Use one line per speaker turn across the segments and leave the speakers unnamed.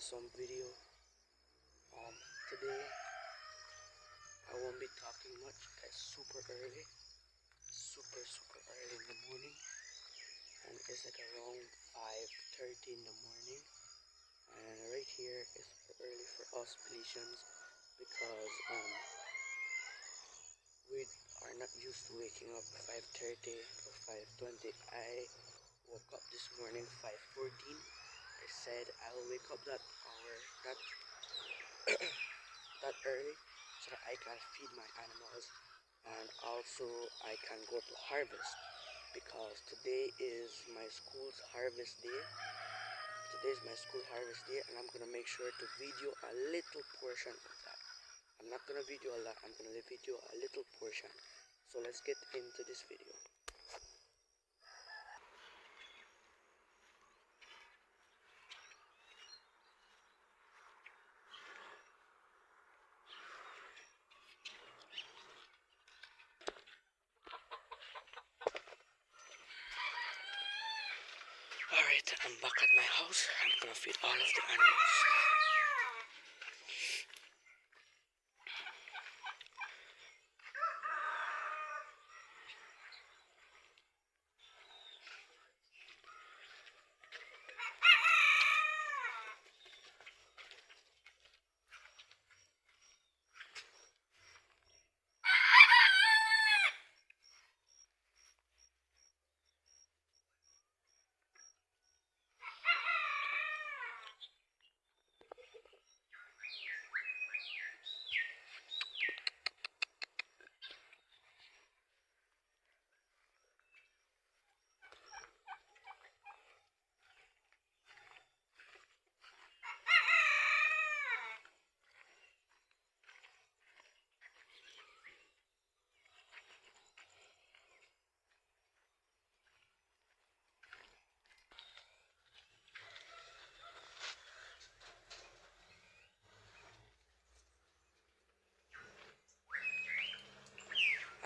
awesome video. Today I won't be talking much. It's super early, super early in the morning, and it's like around 5:30 in the morning. And right here is early for us Belizeans because we are not used to waking up 5:30 or 5:20. I woke up this morning 5:14. I said I'll wake up that hour, that that early, so that I can feed my animals and also I can go to harvest because today is my school's harvest day. Today is my school harvest day, and I'm gonna make sure to video a little portion of that. I'm not gonna video a lot, I'm gonna video a little portion. So let's get into this video. Alright, I'm back at my house. I'm gonna feed all of the animals.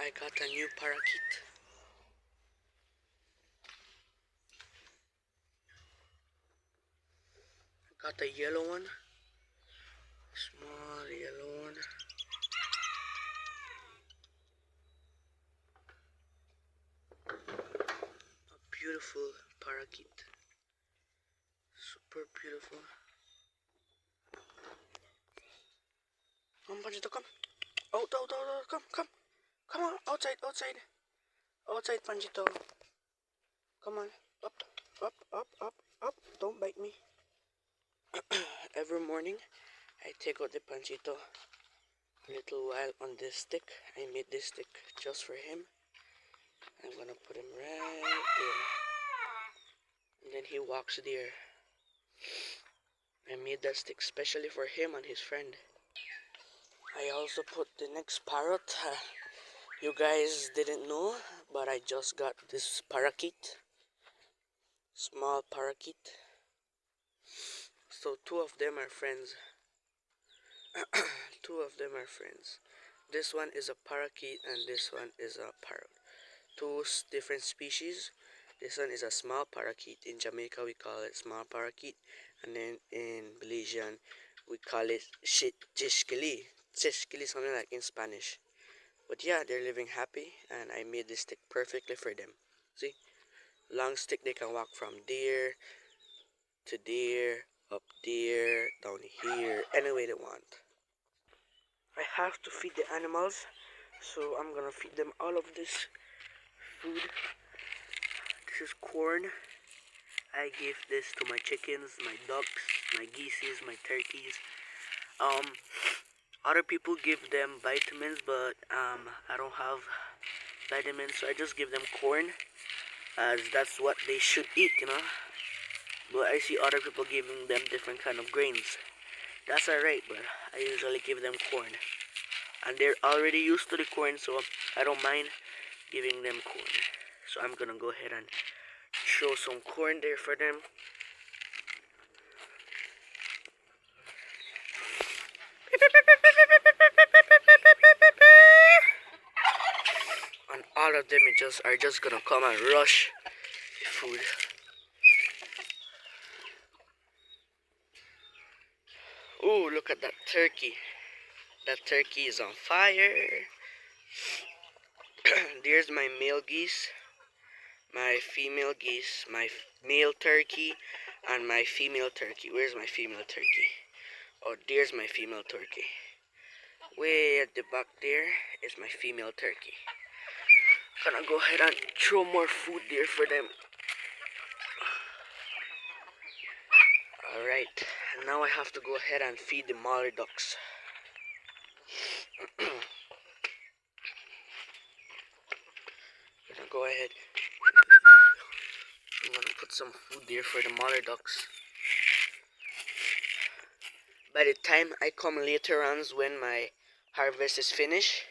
I got a new parakeet. I got a yellow one. Small yellow one. A beautiful parakeet. Super beautiful. Come, Panchito, come. Out, come. Come on, outside, Panchito. Come on, up. Don't bite me. Every morning, I take out the Panchito a little while on this stick. I made this stick just for him. I'm gonna put him right there. And then he walks there. I made that stick specially for him and his friend. I also put the next parrot. You guys didn't know, but I just got this parakeet. Small parakeet. So two of them are friends. Two of them are friends. This one is a parakeet and this one is a parrot. Two different species. This one is a small parakeet. In Jamaica we call it small parakeet, and then in Belizean we call it chishkili. Chishkili, something like in Spanish. But yeah, they're living happy, and I made this stick perfectly for them. See? Long stick, they can walk from there to there, up there, down here, any way they want. I have to feed the animals, so I'm gonna feed them all of this food. This is corn. I give this to my chickens, my ducks, my geese, my turkeys. Other people give them vitamins, but I don't have vitamins, so I just give them corn, as that's what they should eat, you know. But I see other people giving them different kind of grains. That's alright, but I usually give them corn, and they're already used to the corn, so I don't mind giving them corn. So I'm gonna go ahead and throw some corn there for them. And all of them are just gonna come and rush the food. look at that turkey. That turkey is on fire. There's my male geese, my female geese, my male turkey, and my female turkey. Where's my female turkey? Oh, there's my female turkey. Way at the back there is my female turkey. Gonna go ahead and throw more food there for them. Alright, now I have to go ahead and feed the mother ducks. Gonna go ahead. I'm gonna put some food there for the mother ducks. By the time I come later on when my harvest is finished,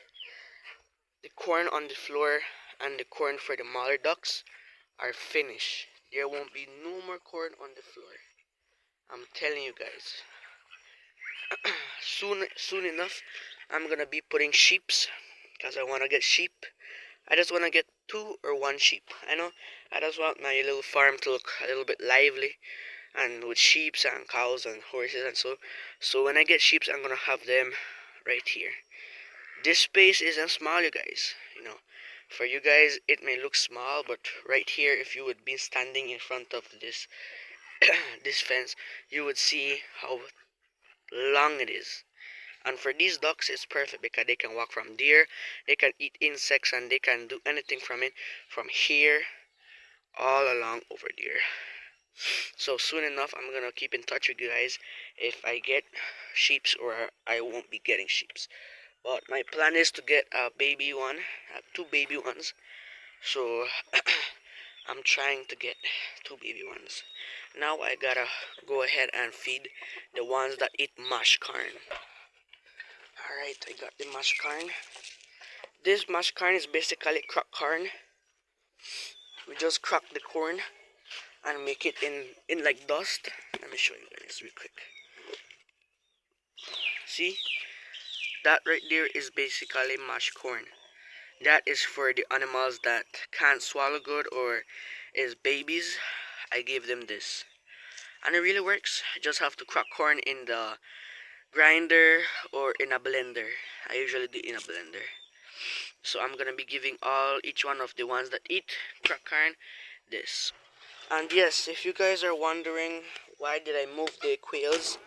the corn on the floor and the corn for the mother ducks are finished. There won't be no more corn on the floor. I'm telling you guys. soon enough, I'm gonna be putting sheeps because I wanna get sheep. I just wanna get 2 or 1 sheep. I know. I just want my little farm to look a little bit lively, and with sheep and cows and horses and so. So when I get sheep, I'm gonna have them right here. This space isn't small, you guys. You know, for you guys it may look small, but right here, if you would be standing in front of this this fence, you would see how long it is. And for these ducks, it's perfect because they can walk from there, they can eat insects, and they can do anything from it, from here all along over there. So soon enough, I'm gonna keep in touch with you guys if I get sheeps or I won't be getting sheeps. But my plan is to get a baby one, 2 baby ones. So I'm trying to get 2 baby ones. Now I gotta go ahead and feed the ones that eat mashed corn. Alright, I got the mashed corn. This mashed corn is basically cracked corn. We just crack the corn and make it in like dust. Let me show you guys real quick. See? That right there is basically mashed corn. That is for the animals that can't swallow good or is babies. I give them this. And it really works. You just have to crack corn in the grinder or in a blender. I usually do in a blender. So I'm gonna be giving each one of the ones that eat crack corn this. And yes, if you guys are wondering why did I move the quails,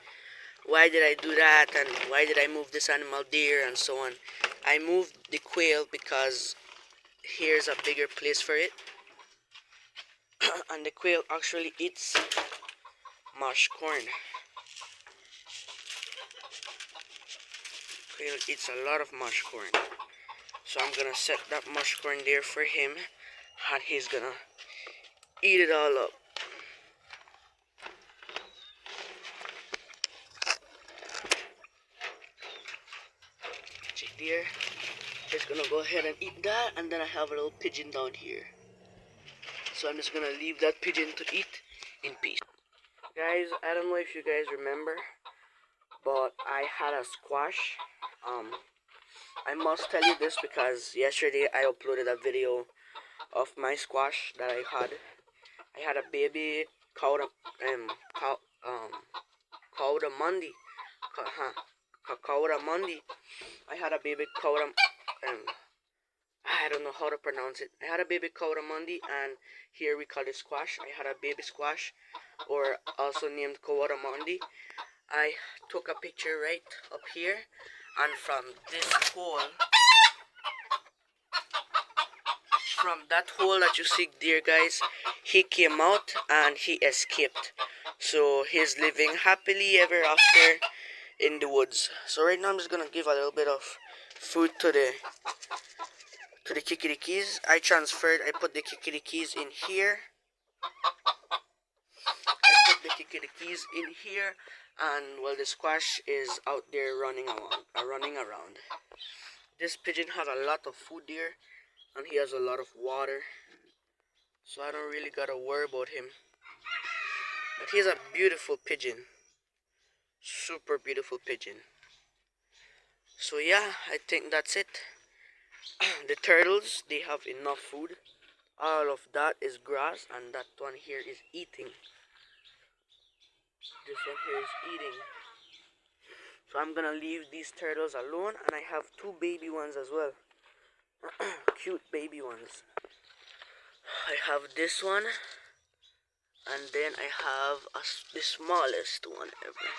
why did I do that, and why did I move this animal there and so on, I moved the quail because here's a bigger place for it. And the quail actually eats mashed corn. Quail eats a lot of mashed corn. So I'm gonna set that mashed corn there for him, and he's gonna eat it all up. Check there. He's gonna go ahead and eat that, and then I have a little pigeon down here. So I'm just gonna leave that pigeon to eat in peace. Guys, I don't know if you guys remember, but I had a squash. I must tell you this because yesterday I uploaded a video of my squash that I had. I had a baby Caudamundi. Caudamundi. I had a baby I don't know how to pronounce it. I had a baby Caudamundi, and here we call it squash. I had a baby squash, or also named Caudamundi. I took a picture right up here, and from that hole that you see there, guys, he came out and he escaped. So he's living happily ever after in the woods. So right now I'm just gonna give a little bit of food to the kikirikis. I put the kikirikis in here. And well, the squash is out there running around. This pigeon has a lot of food there, and he has a lot of water, so I don't really gotta worry about him. But he's a beautiful pigeon, super beautiful pigeon. So yeah, I think that's it. The turtles, they have enough food. All of that is grass, and that one here is eating. This one here is eating. So I'm gonna leave these turtles alone, and I have two baby ones as well. Cute baby ones. I have this one, and then I have the smallest one ever.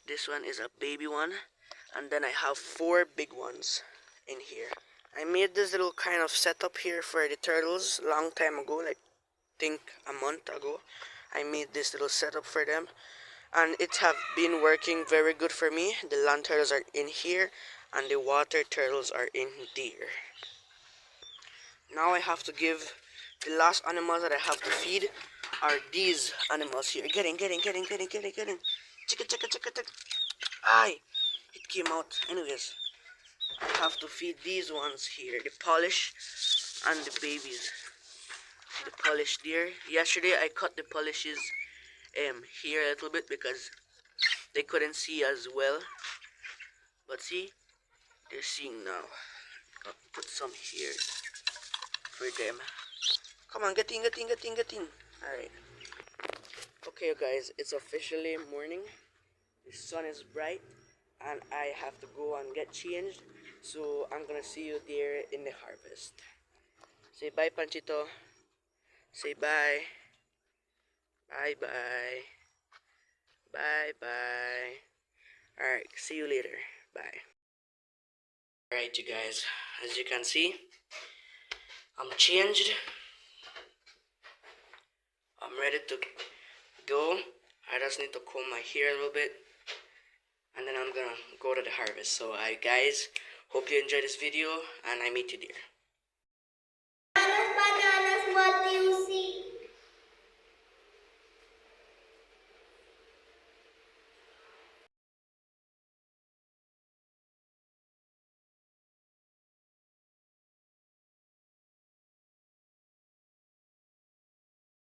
This one is a baby one, and then I have four big ones in here. I made this little kind of setup here for the turtles long time ago, like think a month ago. I made this little setup for them, and it have been working very good for me. The land turtles are in here, and the water turtles are in there. Now I have to give the last animals that I have to feed are these animals here. Getting. Chicka, chicka, chicka, chicka. Aye, it came out. Anyways, I have to feed these ones here, the polish and the babies. The polish there. Yesterday I cut the polishes here a little bit because they couldn't see as well. But see, they're seeing now. I'll put some here for them. Come on, get in. Alright. Okay guys, it's officially morning. The sun is bright and I have to go and get changed. So I'm gonna see you there in the harvest. Say bye, Panchito. Say bye. Bye. Alright, see you later. Bye. Alright, you guys, as you can see, I'm changed. I'm ready to go. I just need to comb my hair a little bit, and then I'm gonna go to the harvest. So guys, hope you enjoyed this video, and I meet you there.